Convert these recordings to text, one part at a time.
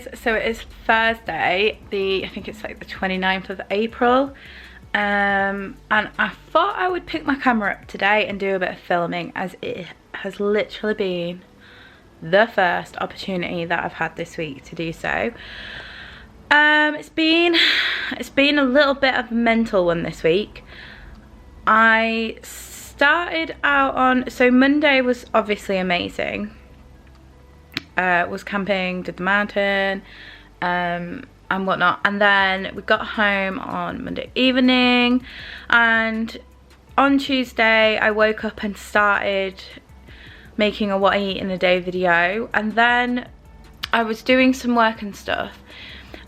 guys, so it is Thursday, I think it's like the 29th of April, and I thought I would pick my camera up today and do a bit of filming, as it has literally been the first opportunity that I've had this week to do so. It's been a little bit of a mental one this week. I started out on, so Monday was obviously amazing. Was camping, did the mountain, and whatnot, and then we got home on Monday evening, and on Tuesday I woke up and started making a what I eat in a day video, and then I was doing some work and stuff,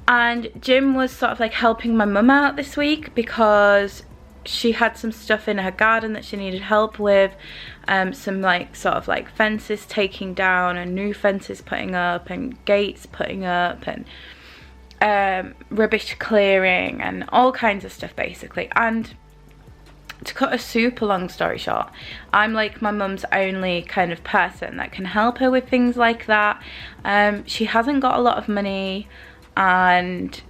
and Jim was sort of like helping my mum out this week because she had some stuff in her garden that she needed help with, some like sort of like fences taking down and new fences putting up and gates putting up and rubbish clearing and all kinds of stuff basically. And to cut a super long story short, I'm like my mum's only kind of person that can help her with things like that. She hasn't got a lot of money, and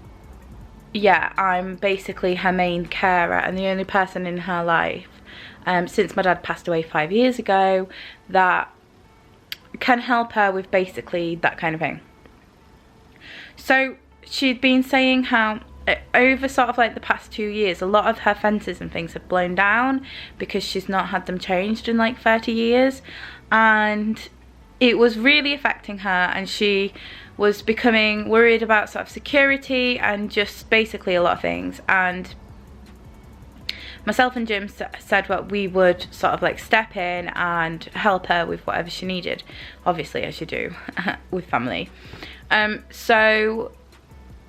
yeah, I'm basically her main carer and the only person in her life, since my dad passed away 5 years ago, that can help her with basically that kind of thing. So she'd been saying how over sort of like the past 2 years, a lot of her fences and things have blown down because she's not had them changed in like 30 years, and it was really affecting her, and she was becoming worried about sort of security and just basically a lot of things. And myself and Jim said what we would sort of like step in and help her with whatever she needed, obviously, as you do with family. So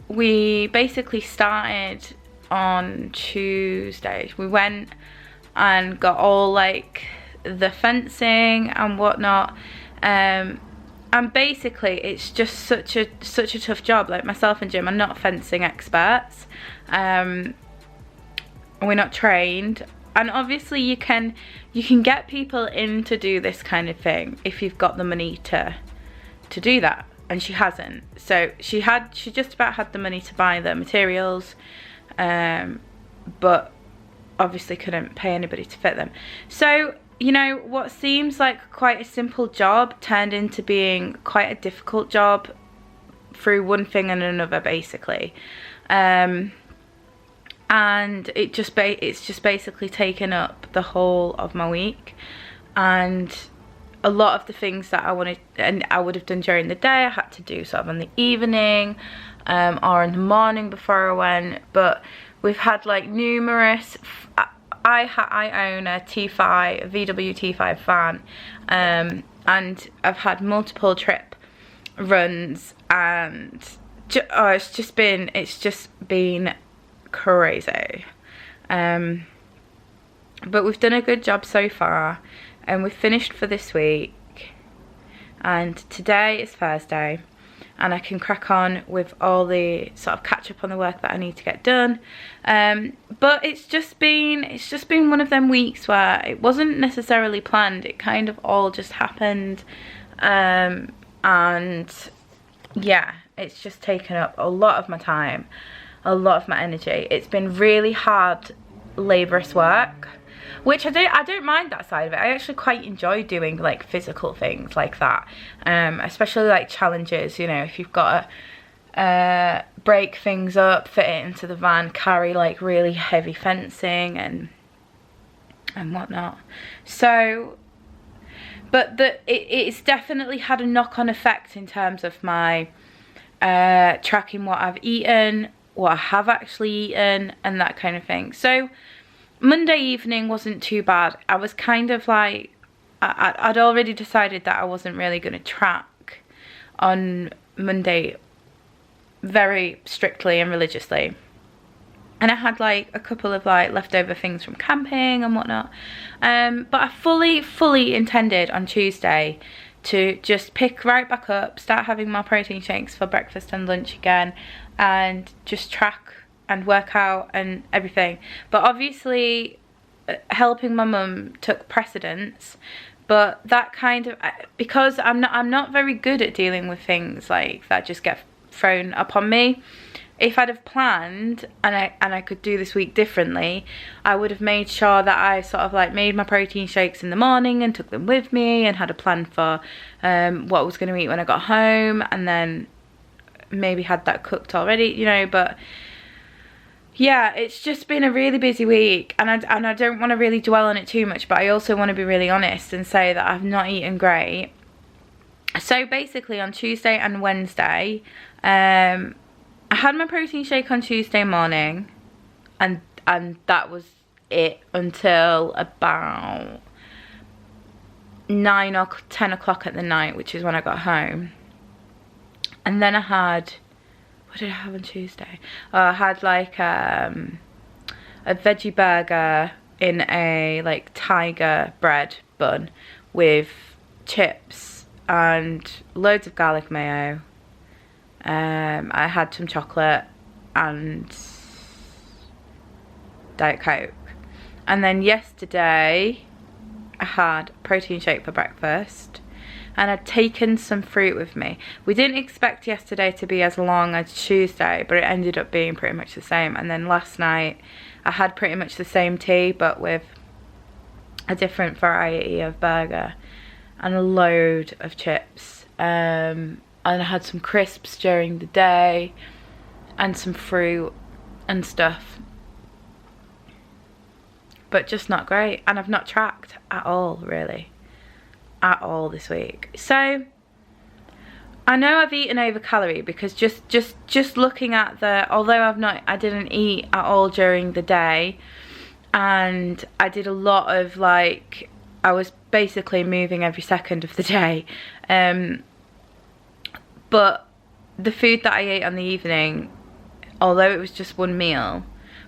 we basically started on Tuesday. We went and got all like the fencing and whatnot, and basically it's just such a tough job. Like, myself and Jim are not fencing experts, we're not trained, and obviously you can get people in to do this kind of thing if you've got the money to do that, and she hasn't. So she just about had the money to buy the materials, but obviously couldn't pay anybody to fit them. So, you know, what seems like quite a simple job turned into being quite a difficult job through one thing and another, basically. And it's just basically taken up the whole of my week, and a lot of the things that I wanted and I would have done during the day I had to do sort of in the evening, or in the morning before I went. But we've had like numerous, I own a T5, a VW T5 van, and I've had multiple trip runs, and it's just been crazy. But we've done a good job so far, and we've finished for this week, and today is Thursday, and I can crack on with all the sort of catch up on the work that I need to get done. But it's just been one of them weeks where it wasn't necessarily planned. It kind of all just happened, and yeah, it's just taken up a lot of my time, a lot of my energy. It's been really hard, laborious work, which I don't mind that side of it. I actually quite enjoy doing like physical things like that, especially like challenges, you know, if you've got to break things up, fit it into the van, carry like really heavy fencing and whatnot. So, but it's definitely had a knock-on effect in terms of my tracking what I've eaten, what I have actually eaten, and that kind of thing. So Monday evening wasn't too bad. I was kind of like, I'd already decided that I wasn't really going to track on Monday very strictly and religiously. And I had like a couple of like leftover things from camping and whatnot. But I fully intended on Tuesday to just pick right back up, start having my protein shakes for breakfast and lunch again, and just track and work out and everything. But obviously helping my mum took precedence, but that kind of, because I'm not very good at dealing with things like that just get thrown upon me. If I'd have planned and I could do this week differently, I would have made sure that I sort of like made my protein shakes in the morning and took them with me, and had a plan for what I was going to eat when I got home, and then maybe had that cooked already, you know. But yeah, it's just been a really busy week, and I don't want to really dwell on it too much, but I also want to be really honest and say that I've not eaten great. So basically on Tuesday and Wednesday, I had my protein shake on Tuesday morning, and that was it until about 9 or 10 o'clock at the night, which is when I got home. And then I had, what did I have on Tuesday? I had like a veggie burger in a like tiger bread bun with chips and loads of garlic mayo. I had some chocolate and Diet Coke. And then yesterday I had a protein shake for breakfast, and I'd taken some fruit with me. We didn't expect yesterday to be as long as Tuesday, but it ended up being pretty much the same. And then last night I had pretty much the same tea, but with a different variety of burger and a load of chips. And I had some crisps during the day and some fruit and stuff, but just not great. And I've not tracked at all, really, at all this week. So I know I've eaten over calorie, because just looking at although I didn't eat at all during the day, and I did a lot of like, I was basically moving every second of the day, but the food that I ate on the evening, although it was just one meal,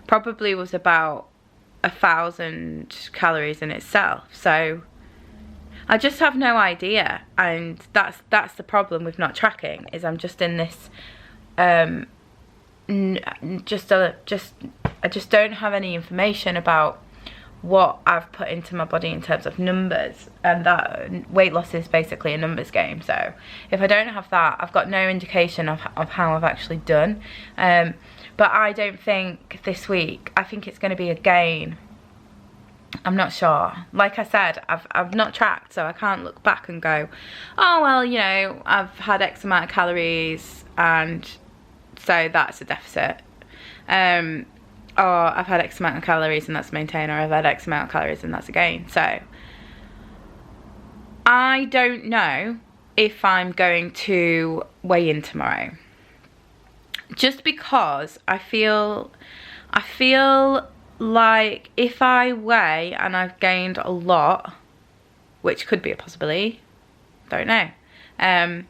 probably was about 1,000 calories in itself. So I just have no idea, and that's the problem with not tracking, is I'm just in this I just don't have any information about what I've put into my body in terms of numbers, and that weight loss is basically a numbers game. So if I don't have that, I've got no indication of how I've actually done. But I don't think this week, I think it's going to be a gain. I'm not sure. Like I said, I've not tracked, so I can't look back and go, oh well, you know, I've had X amount of calories and so that's a deficit. Or I've had X amount of calories and that's a maintain, or I've had X amount of calories and that's a gain. So I don't know if I'm going to weigh in tomorrow, just because I feel like if I weigh and I've gained a lot, which could be a possibility, don't know, I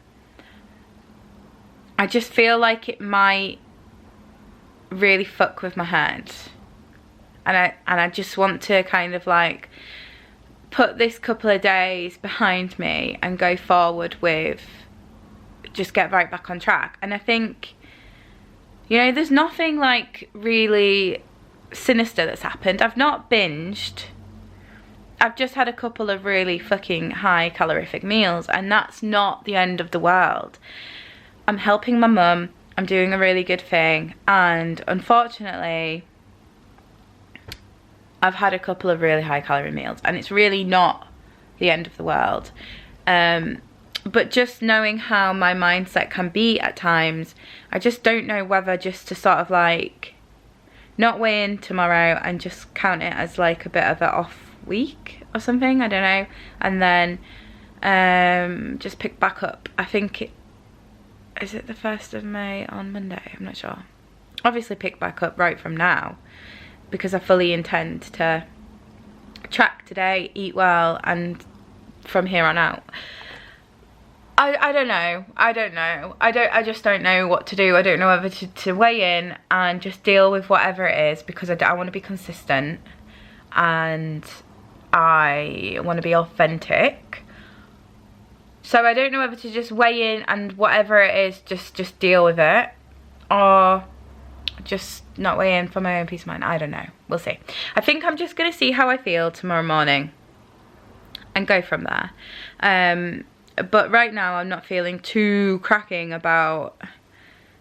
just feel like it might really fuck with my head, and I just want to kind of like put this couple of days behind me and go forward with just get right back on track. And I think, you know, there's nothing like really sinister that's happened. I've not binged. I've just had a couple of really fucking high calorific meals, and that's not the end of the world. I'm helping my mum. I'm doing a really good thing, and unfortunately I've had a couple of really high calorie meals, and it's really not the end of the world. But just knowing how my mindset can be at times, I just don't know whether just to sort of like not weigh in tomorrow and just count it as like a bit of an off week or something, I don't know, and then just pick back up. I think is it the 1st of May on Monday? I'm not sure. Obviously pick back up right from now, because I fully intend to track today, eat well, and from here on out. I don't know. I just don't know what to do. I don't know whether to weigh in and just deal with whatever it is, because I want to be consistent and I want to be authentic. So I don't know whether to just weigh in and whatever it is, just deal with it, or just not weigh in for my own peace of mind. I don't know. We'll see. I think I'm just going to see how I feel tomorrow morning and go from there. But right now I'm not feeling too cracking about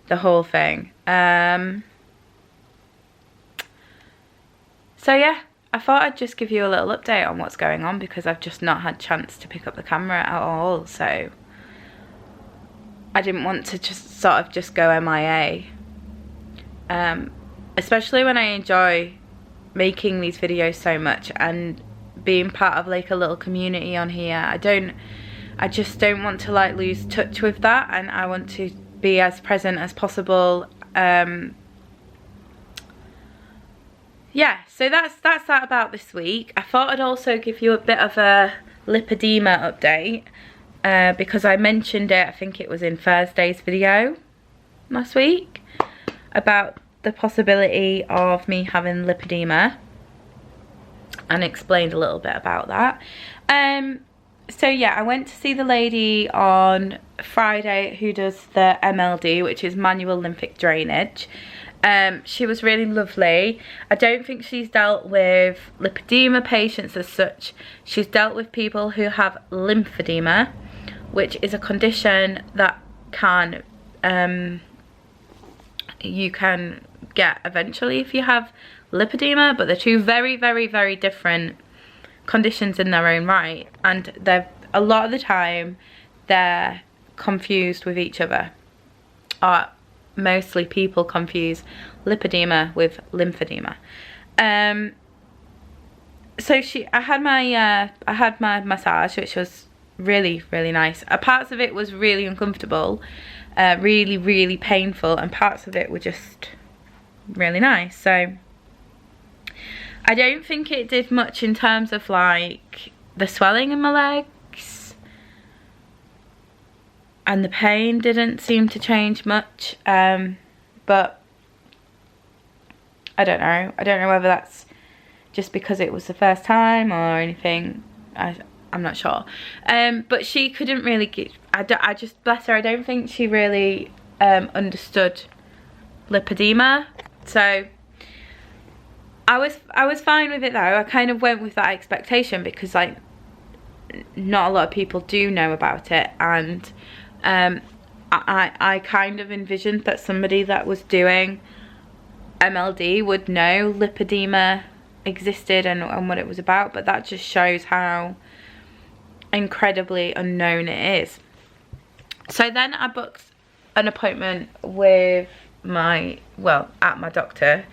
the whole thing. So yeah, I thought I'd just give you a little update on what's going on, because I've just not had chance to pick up the camera at all, so I didn't want to just sort of just go MIA. Especially when I enjoy making these videos so much and being part of like a little community on here. I just don't want to like lose touch with that, and I want to be as present as possible. Yeah, so that's that about this week. I thought I'd also give you a bit of a lipodema update, because I mentioned it, I think it was in Thursday's video last week, about the possibility of me having lipodema, and explained a little bit about that. So yeah, I went to see the lady on Friday who does the MLD, which is manual lymphatic drainage. She was really lovely. I don't think she's dealt with lipodema patients as such. She's dealt with people who have lymphedema, which is a condition that can you can get eventually if you have lipodema, but they're two very, very, very different conditions in their own right, and they're a lot of the time they're confused with each other. Mostly people confuse lipodema with lymphedema. So I had my massage, which was really, really nice. Parts of it was really uncomfortable, really, really painful, and parts of it were just really nice. So I don't think it did much in terms of like the swelling in my legs, and the pain didn't seem to change much, but I don't know whether that's just because it was the first time or anything. I'm not sure, but she couldn't really get, I just, bless her, I don't think she really understood lipodema. So I was fine with it though. I kind of went with that expectation because like not a lot of people do know about it, and I kind of envisioned that somebody that was doing MLD would know lipodema existed and what it was about, but that just shows how incredibly unknown it is. So then I booked an appointment with at my doctor's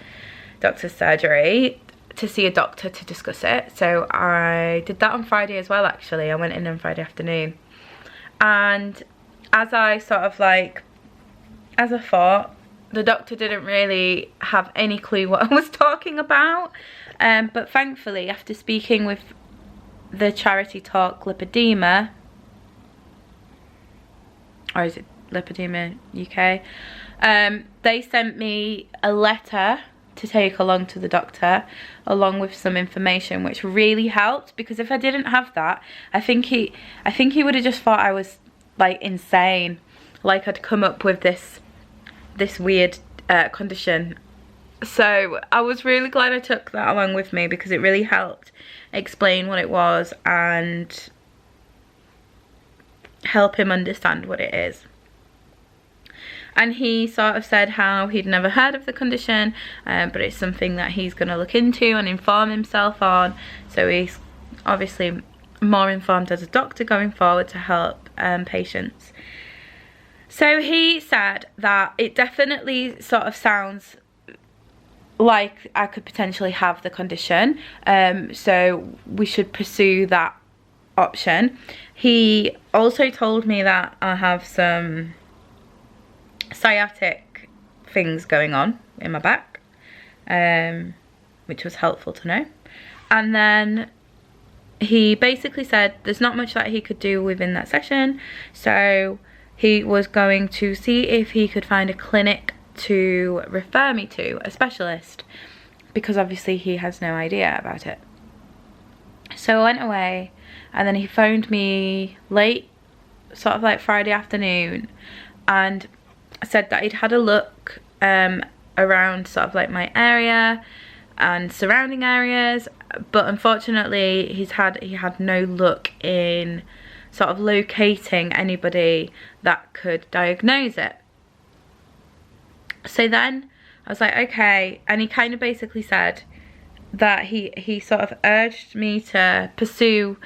surgery to see a doctor to discuss it. So I did that on Friday as well, actually. I went in on Friday afternoon, and as I thought, the doctor didn't really have any clue what I was talking about, but thankfully, after speaking with the charity talk Lipodema, or is it Lipodema UK, they sent me a letter to take along to the doctor, along with some information, which really helped, because if I didn't have that, I think he would have just thought I was like insane, like I'd come up with this weird condition. So I was really glad I took that along with me, because it really helped explain what it was and help him understand what it is. And he sort of said how he'd never heard of the condition, but it's something that he's going to look into and inform himself on. So he's obviously more informed as a doctor going forward to help patients. So he said that it definitely sort of sounds like I could potentially have the condition, so we should pursue that option. He also told me that I have some sciatic things going on in my back, which was helpful to know. And then he basically said there's not much that he could do within that session, so he was going to see if he could find a clinic to refer me to, a specialist, because obviously he has no idea about it. So I went away, and then he phoned me late, sort of like Friday afternoon, and said that he'd had a look around sort of like my area and surrounding areas, but unfortunately he had no luck in sort of locating anybody that could diagnose it. So then I was like, okay. And he kind of basically said that he sort of urged me to pursue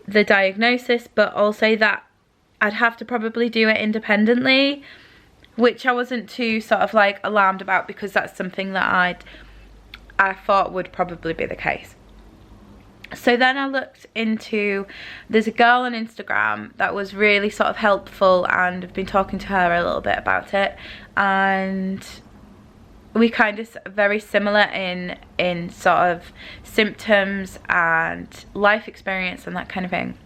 the diagnosis, but also that I'd have to probably do it independently, which I wasn't too sort of like alarmed about, because that's something that I thought would probably be the case. So then I looked into, there's a girl on Instagram that was really sort of helpful, and I've been talking to her a little bit about it, and we kind of very similar in sort of symptoms and life experience and that kind of thing.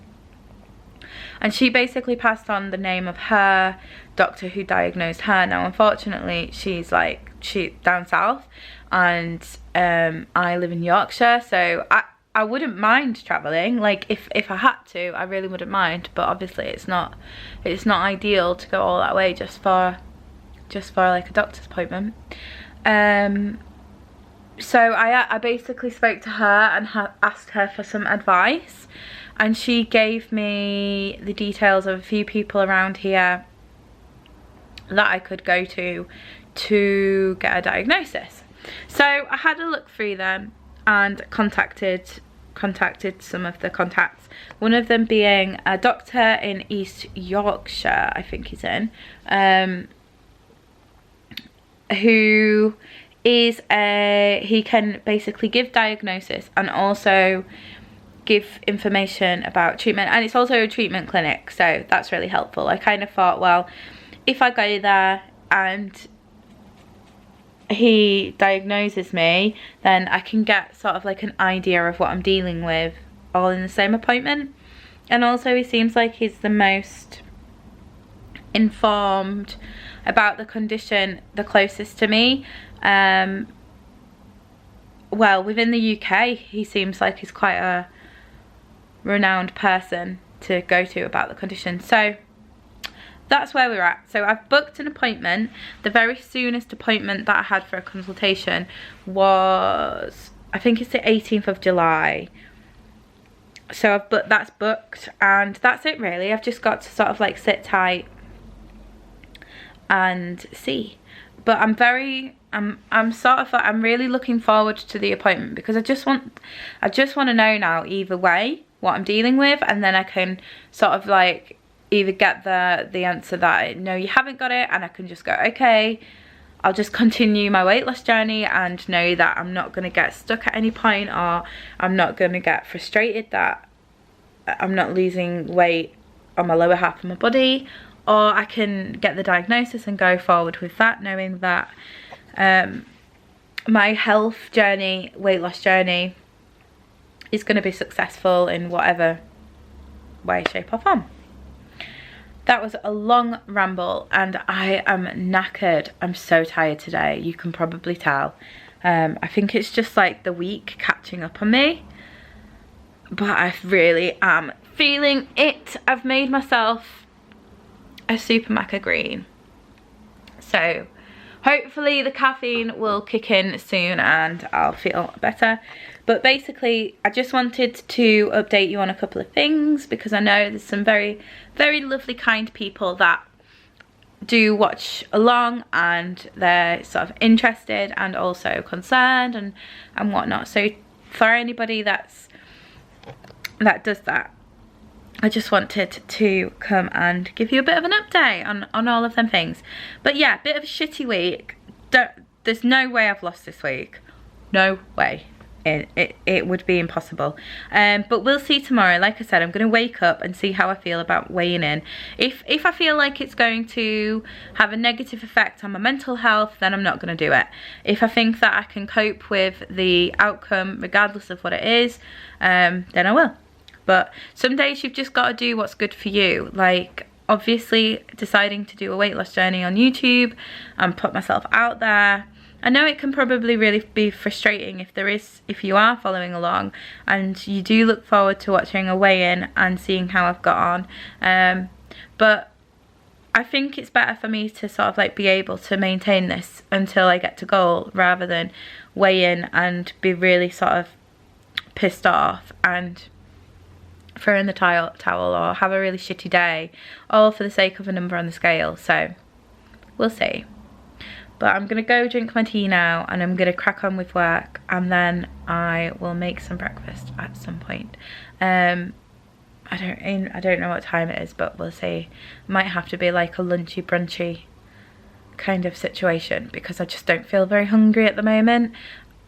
And she basically passed on the name of her doctor who diagnosed her. Now unfortunately she's down south, and I live in Yorkshire, so I wouldn't mind travelling. Like if I had to, I really wouldn't mind, but obviously it's not ideal to go all that way just for like a doctor's appointment. So I basically spoke to her and asked her for some advice, and she gave me the details of a few people around here that I could go to get a diagnosis. So I had a look through them and contacted some of the contacts, one of them being a doctor in East Yorkshire, I think he's in, who is he can basically give diagnosis and also give information about treatment, and it's also a treatment clinic, so that's really helpful. I kind of thought, well, if I go there and he diagnoses me, then I can get sort of like an idea of what I'm dealing with all in the same appointment. And also he seems like he's the most informed about the condition, the closest to me. Well, within the UK he seems like he's quite a renowned person to go to about the condition. So that's where we're at. So I've booked an appointment. The very soonest appointment that I had for a consultation was, I think it's the 18th of July. So that's booked, and that's it really. I've just got to sort of like sit tight and see. But I'm really looking forward to the appointment, because I just want to know now either way what I'm dealing with, and then I can sort of like either get the answer that no, you haven't got it, and I can just go, okay, I'll just continue my weight loss journey and know that I'm not going to get stuck at any point, or I'm not going to get frustrated that I'm not losing weight on my lower half of my body, or I can get the diagnosis and go forward with that, knowing that my health journey, weight loss journey, is going to be successful in whatever way, shape or form. That was a long ramble, and I am knackered. I'm so tired today, you can probably tell. I think it's just like the week catching up on me, but I really am feeling it. I've made myself a super maca green, so hopefully the caffeine will kick in soon and I'll feel better. But basically I just wanted to update you on a couple of things, because I know there's some very, very lovely, kind people that do watch along, and they're sort of interested and also concerned and whatnot. So for anybody that does that, I just wanted to come and give you a bit of an update on all of them things. But yeah, bit of a shitty week. There's no way I've lost this week. No way. It would be impossible. But we'll see tomorrow. Like I said, I'm going to wake up and see how I feel about weighing in. If I feel like it's going to have a negative effect on my mental health, then I'm not going to do it. If I think that I can cope with the outcome regardless of what it is, then I will. But some days you've just got to do what's good for you. Like obviously deciding to do a weight loss journey on YouTube and put myself out there. I know it can probably really be frustrating if you are following along and you do look forward to watching a weigh-in and seeing how I've got on. But I think it's better for me to sort of like be able to maintain this until I get to goal, rather than weigh in and be really sort of pissed off and throw in the towel or have a really shitty day, all for the sake of a number on the scale. So we'll see. But I'm gonna go drink my tea now, and I'm gonna crack on with work, and then I will make some breakfast at some point. I don't know what time it is, but we'll see. It might have to be like a lunchy brunchy kind of situation, because I just don't feel very hungry at the moment.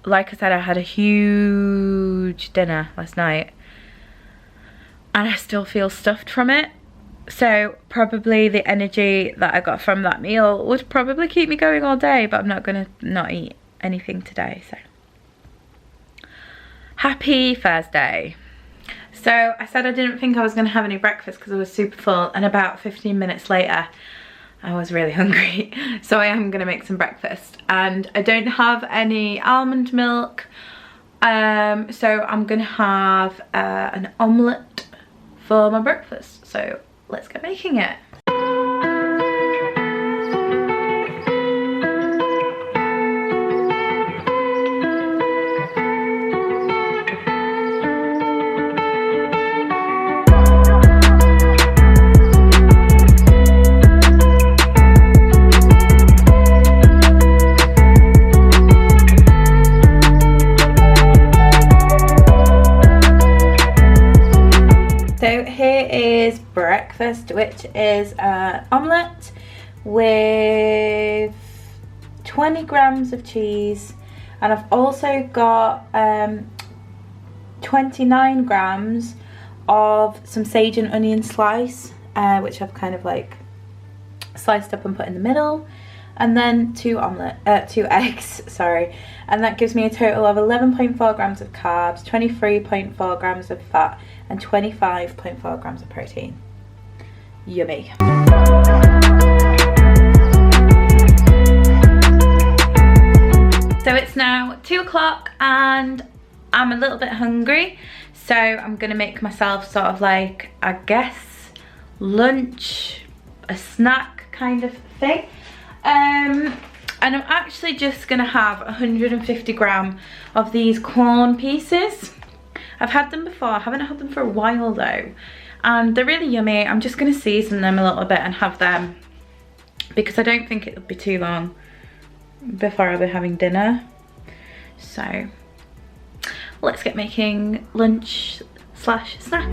Like I said, I had a huge dinner last night and I still feel stuffed from it. So probably the energy that I got from that meal would probably keep me going all day, but I'm not gonna not eat anything today. So happy Thursday. So I said I didn't think I was gonna have any breakfast because I was super full, and about 15 minutes later I was really hungry. So I am gonna make some breakfast, and I don't have any almond milk, so I'm gonna have an omelette for my breakfast. So let's get making it. So here is breakfast, which is an omelette with 20 grams of cheese, and I've also got 29 grams of some sage and onion slice, which I've kind of like sliced up and put in the middle, and then two eggs, sorry, and that gives me a total of 11.4 grams of carbs, 23.4 grams of fat, and 25.4 grams of protein. Yummy. So it's now 2 o'clock and I'm a little bit hungry, so I'm gonna make myself sort of like, I guess, lunch, a snack kind of thing. And I'm actually just gonna have 150 gram of these corn pieces. I've had them before, I haven't had them for a while though, and they're really yummy. I'm just gonna season them a little bit and have them, because I don't think it'll be too long before I'll be having dinner. So let's get making lunch slash snack.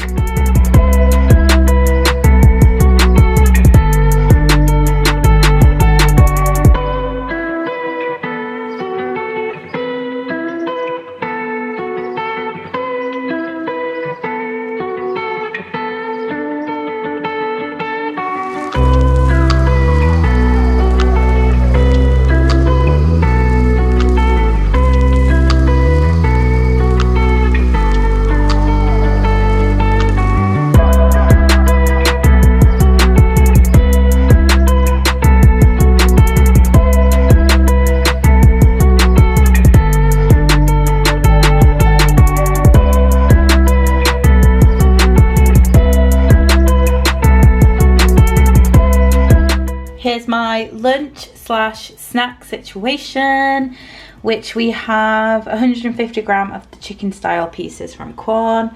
Here's my lunch slash snack situation, which we have 150 gram of the chicken style pieces from Quorn.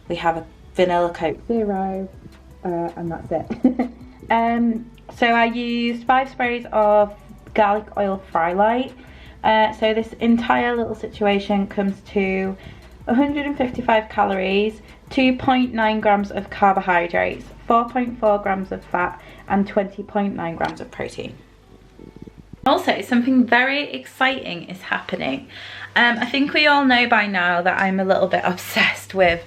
We have a vanilla Coke Zero, and that's it. So I used 5 sprays of garlic oil fry light. So this entire little situation comes to 155 calories, 2.9 grams of carbohydrates, 4.4 grams of fat, and 20.9 grams of protein. Also, something very exciting is happening. I think we all know by now that I'm a little bit obsessed with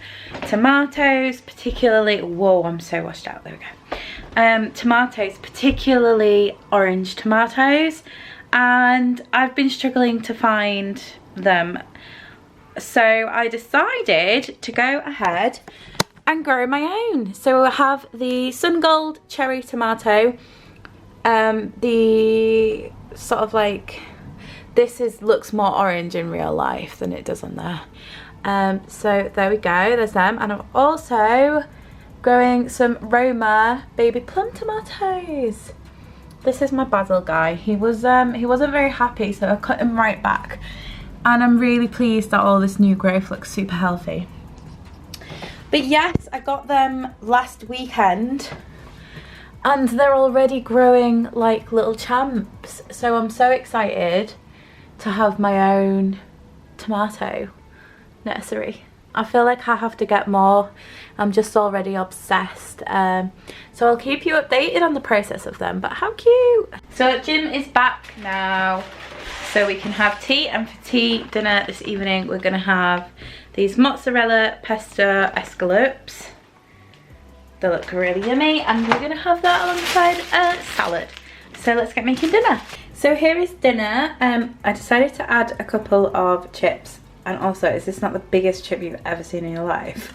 tomatoes, particularly, whoa, I'm so washed out, there we go. Tomatoes, particularly orange tomatoes, and I've been struggling to find them. So I decided to go ahead and grow my own. So I have the Sun Gold cherry tomato, the sort of like, looks more orange in real life than it does on there. So there we go, there's them. And I'm also growing some Roma baby plum tomatoes. This is my basil guy. He wasn't very happy, so I cut him right back. And I'm really pleased that all this new growth looks super healthy. But yes, I got them last weekend. and they're already growing like little champs. So I'm so excited to have my own tomato nursery. I feel like I have to get more. I'm just already obsessed. So I'll keep you updated on the process of them, but how cute. So Jim is back now, so we can have tea, and for tea dinner this evening we're gonna have these mozzarella pesto escalopes. They look really yummy, and we're gonna have that alongside a salad. So let's get making dinner. So here is dinner. I decided to add a couple of chips. And also, is this not the biggest chip you've ever seen in your life?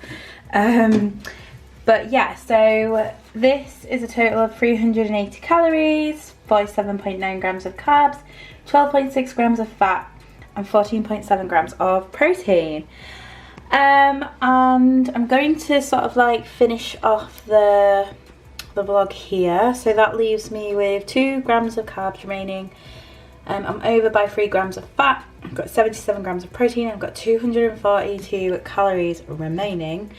But yeah, so this is a total of 380 calories, 47.9 grams of carbs, 12.6 grams of fat, and 14.7 grams of protein. And I'm going to sort of like finish off the vlog here. So that leaves me with 2 grams of carbs remaining. I'm over by 3 grams of fat. I've got 77 grams of protein. I've got 242 calories remaining,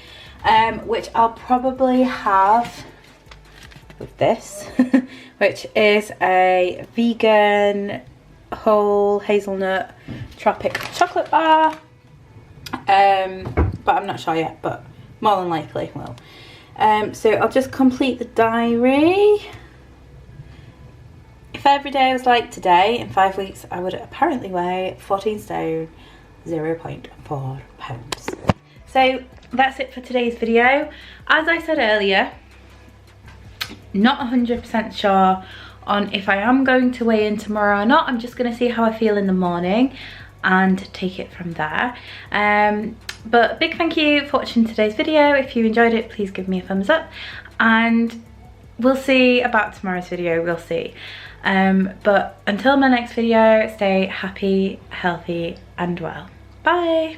which I'll probably have with this, which is a vegan whole hazelnut tropic chocolate bar. But I'm not sure yet, but more than likely will. So I'll just complete the diary. If every day was like today, in 5 weeks I would apparently weigh 14 stone, 0.4 pounds. So that's it for today's video. As I said earlier, not 100% sure on if I am going to weigh in tomorrow or not. I'm just going to see how I feel in the morning and take it from there. But big thank you for watching today's video. If you enjoyed it, please give me a thumbs up, and we'll see about tomorrow's video. We'll see. But until my next video, stay happy, healthy and well. Bye.